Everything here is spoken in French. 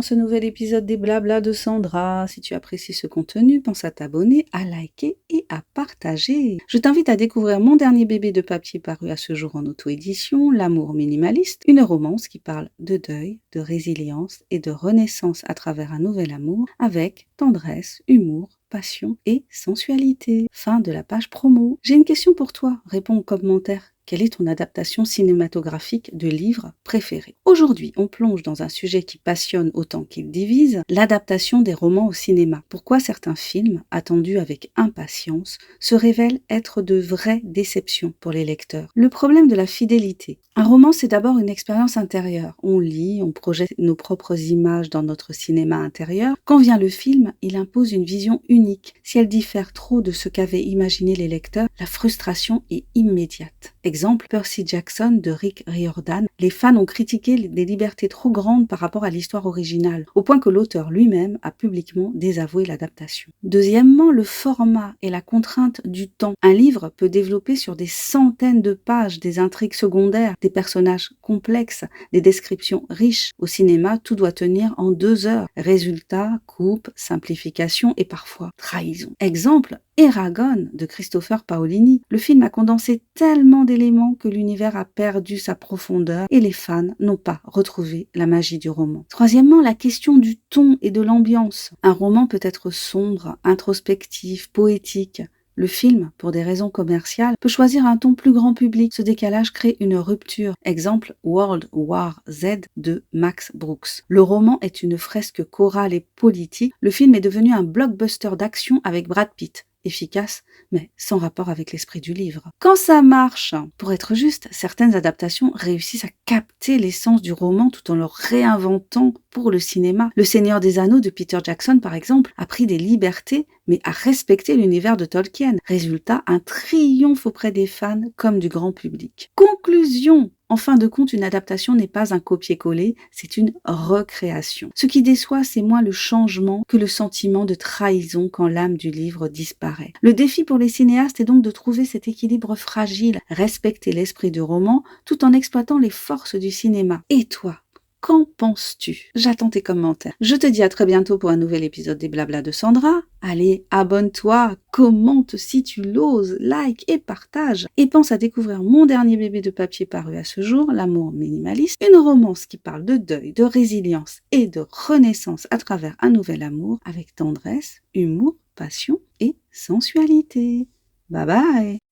dans ce nouvel épisode des Blabla de Sandra. Si tu apprécies ce contenu, pense à t'abonner, à liker et à partager. Je t'invite à découvrir mon dernier bébé de papier paru à ce jour en auto-édition, L'amour minimaliste, une romance qui parle de deuil, de résilience et de renaissance à travers un nouvel amour avec tendresse, humour, passion et sensualité. Fin de la page promo. J'ai une question pour toi, réponds aux commentaires. Quelle est ton adaptation cinématographique de livre préférée? Aujourd'hui, on plonge dans un sujet qui passionne autant qu'il divise, l'adaptation des romans au cinéma. Pourquoi certains films, attendus avec impatience, se révèlent être de vraies déceptions pour les lecteurs? Le problème de la fidélité. Un roman, c'est d'abord une expérience intérieure. On lit, on projette nos propres images dans notre cinéma intérieur. Quand vient le film, il impose une vision unique. Si elle diffère trop de ce qu'avaient imaginé les lecteurs, la frustration est immédiate. Exemple, Percy Jackson de Rick Riordan. Les fans ont critiqué des libertés trop grandes par rapport à l'histoire originale, au point que l'auteur lui-même a publiquement désavoué l'adaptation. Deuxièmement, le format et la contrainte du temps. Un livre peut développer sur des centaines de pages des intrigues secondaires, des personnages complexes, des descriptions riches. Au cinéma, tout doit tenir en 2 heures. Résultat, coupe, simplification et parfois trahison. Exemple, Eragon de Christopher Paolini. Le film a condensé tellement d'éléments que l'univers a perdu sa profondeur et les fans n'ont pas retrouvé la magie du roman. Troisièmement, la question du ton et de l'ambiance. Un roman peut être sombre, introspectif, poétique. Le film, pour des raisons commerciales, peut choisir un ton plus grand public. Ce décalage crée une rupture. Exemple, World War Z de Max Brooks. Le roman est une fresque chorale et politique. Le film est devenu un blockbuster d'action avec Brad Pitt. Efficace, mais sans rapport avec l'esprit du livre. Quand ça marche, pour être juste, certaines adaptations réussissent à capter l'essence du roman tout en le réinventant pour le cinéma. Le Seigneur des Anneaux de Peter Jackson, par exemple, a pris des libertés, mais a respecté l'univers de Tolkien. Résultat, un triomphe auprès des fans comme du grand public. Conclusion! En fin de compte, une adaptation n'est pas un copier-coller, c'est une recréation. Ce qui déçoit, c'est moins le changement que le sentiment de trahison quand l'âme du livre disparaît. Le défi pour les cinéastes est donc de trouver cet équilibre fragile, respecter l'esprit du roman tout en exploitant les forces du cinéma. Et toi? Qu'en penses-tu? J'attends tes commentaires. Je te dis à très bientôt pour un nouvel épisode des Blabla de Sandra. Allez, abonne-toi, commente si tu l'oses, like et partage. Et pense à découvrir mon dernier bébé de papier paru à ce jour, L'amour minimaliste, une romance qui parle de deuil, de résilience et de renaissance à travers un nouvel amour avec tendresse, humour, passion et sensualité. Bye bye!